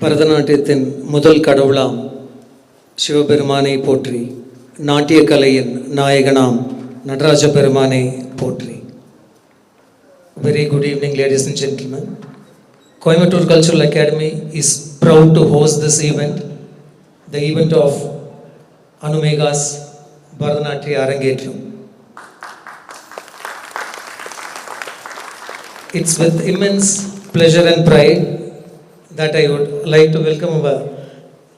பரதநாட்டியத்தின் முதல் கடவுளாம் சிவபெருமானை போற்றி, நாட்டிய கலையின் நாயகனாம் நடராஜ பெருமானை போற்றி. Very good evening, ladies and gentlemen. Coimbatore Cultural Academy is proud to host this event, the event of Anumega's Bharatanatyam Arangetram. It's with immense pleasure and pride that I would like to welcome our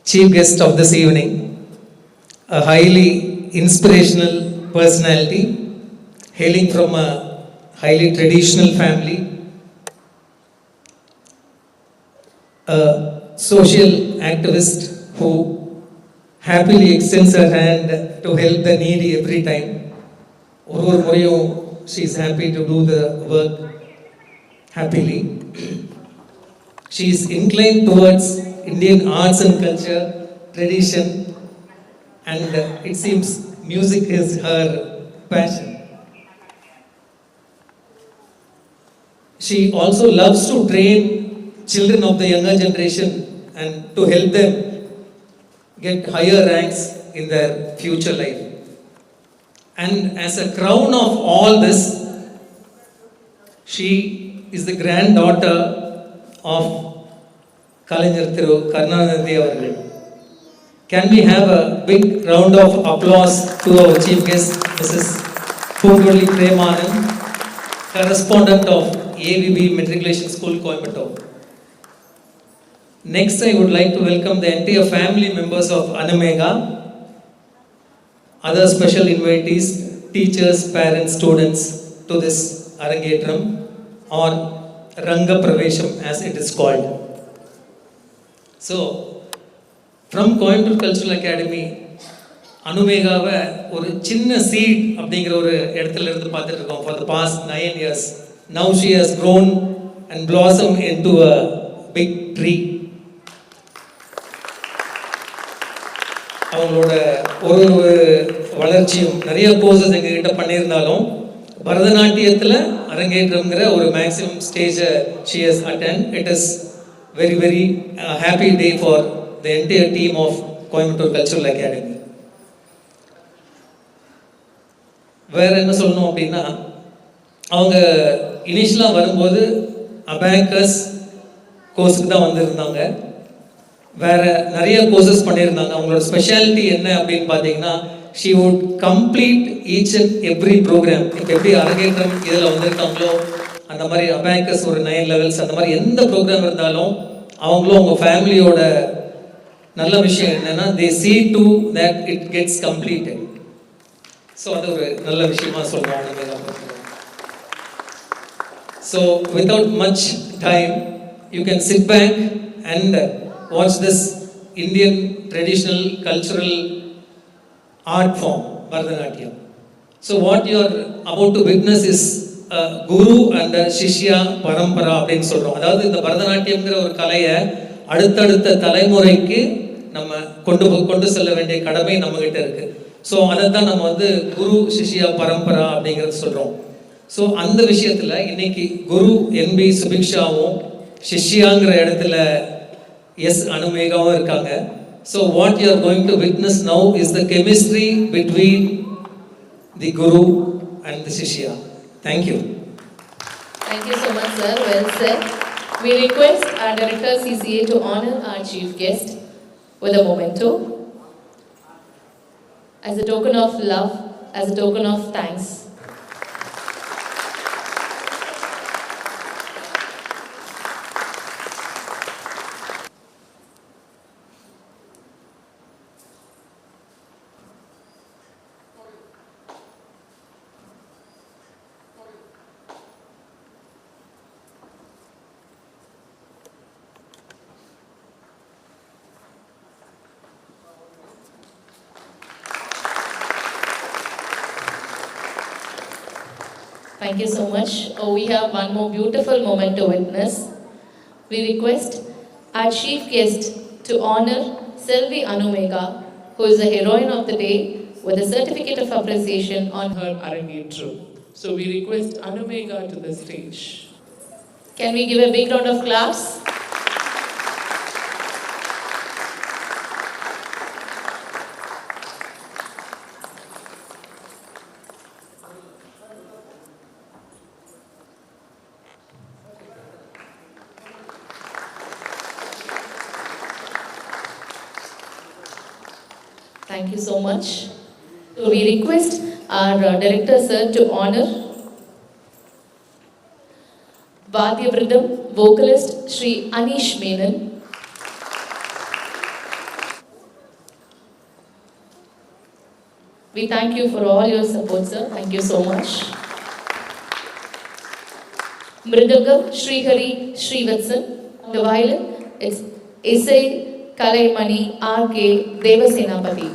chief guest of this evening, a highly inspirational personality hailing from a highly traditional family, a social activist who happily extends her hand to help the needy every time. She is happy to do the work happily. She is inclined towards Indian arts and culture, tradition, and it seems music is her passion. She also loves to train children of the younger generation and to help them get higher ranks in their future life. And as a crown of all this, she is the granddaughter of Kalaignar Thiru Karunanidhi avargal. Can we have a big round of applause to our chief guest, Mrs. Pungoli Premanan, correspondent of AVB Matriculation School, Coimbatore. Next, I would like to welcome the entire family members of Anumega, other special invitees, teachers, parents, students to this Arangetram or Ranga Pravesham as it is called. So, from Coimbatore Cultural Academy, அனுமேகாவை ஒரு சின்ன seat அப்படிங்கிற ஒரு இடத்துல இருந்து பார்த்துட்டு இருக்கோம் for the past 9 years. Now she has grown and blossomed into a big tree. அவங்களோட ஒரு வளர்ச்சியும் நிறைய கோர்சஸ் எங்ககிட்ட பண்ணியிருந்தாலும் பரதநாட்டியத்தில் அரங்கேற்றம்ங்கிற ஒரு மேக்ஸிமம் ஸ்டேஜை she has attained. It is very very happy day for the entire team of Coimbatore Cultural Academy. வேறு என்ன சொல்லணும் அப்படின்னா, அவங்க இனிஷியலாக வரும்போது அபேக்கஸ் கோர்ஸுக்கு தான் வந்திருந்தாங்க. வேறு நிறைய கோர்சஸ் பண்ணியிருந்தாங்க. அவங்களோட ஸ்பெஷாலிட்டி என்ன அப்படின்னு பார்த்தீங்கன்னா, she would complete each and every programme. இப்போ எப்படி அரங்கேற்றம் இதில் வந்திருக்காங்களோ அந்த மாதிரி அபேக்கஸ் ஒரு 9 லெவல்ஸ் அந்த மாதிரி எந்த ப்ரோக்ராம் இருந்தாலும் அவங்களும் அவங்க ஃபேமிலியோட நல்ல விஷயம் என்னென்னா தே see to that it gets completed. So அது ஒரு நல்ல விஷயமா சொல்கிறாங்க. So without much time you can sit back and watch this Indian traditional cultural art form Bharatanatyam. So what you are about to witness is a guru and a shishya parampara அப்படின்னு சொல்கிறோம். அதாவது இந்த பரதநாட்டியம்ங்கிற ஒரு கலையை அடுத்தடுத்த தலைமுறைக்கு நம்ம கொண்டு செல்ல வேண்டிய கடமை நம்மகிட்ட இருக்குது. ஸோ அதை தான் நம்ம வந்து குரு சிஷ்யா பரம்பரா அப்படிங்கிறது சொல்கிறோம். ஸோ அந்த விஷயத்தில் இன்னைக்கு குரு என்பி சுபிக்ஷாவும் சிஷ்யாங்கிற இடத்துல எஸ் அனுமேகாவும் இருக்காங்க. So what you are going to witness now is the chemistry between the Guru and the சிஷ்யா. Thank you. Thank you so much, sir. Well said. We request our director CCA to honor our chief guest with a memento. As a token of love, as a token of thanks. Thank you so much. Oh, we have one more beautiful moment to witness. We request our chief guest to honor Selvi Anumega, who is the heroine of the day, with a certificate of appreciation on her Arangetram. So we request Anumega to the stage. Can we give a big round of applause? Thank you so much. So we request our director sir to honor Vadya Vrindam, vocalist Sri Anish Menon. We thank you for all your support, sir. Thank you so much. Mridangam Srihari Srivatsan. The violin, it's Isai Kalaimani R.K. Devasenapati.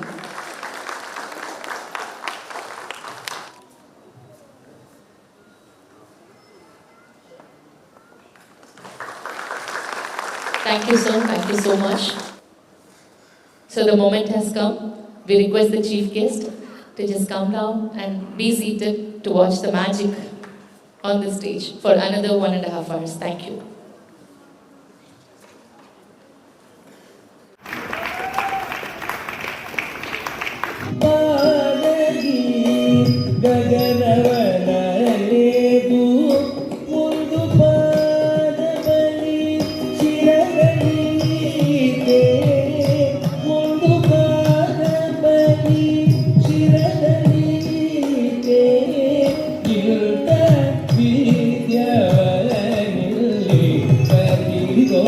Thank you, sir. Thank you so much. So the moment has come. We request the chief guest to just come down and be seated to watch the magic on the stage for another 1.5 hours. Thank you. ಬಾಲಗಿ ಗಗನವನಲೆದು ಮುದ್ದು ಪಾದಬಲಿ ಶಿರದಲೀತೆ ಮುದ್ದು ಪಾದಬಲಿ ಶಿರದಲೀತೆ ಇರುತ್ತ ವಿದ್ಯಾವನಲ್ಲಿ ಕಲಿಗೋ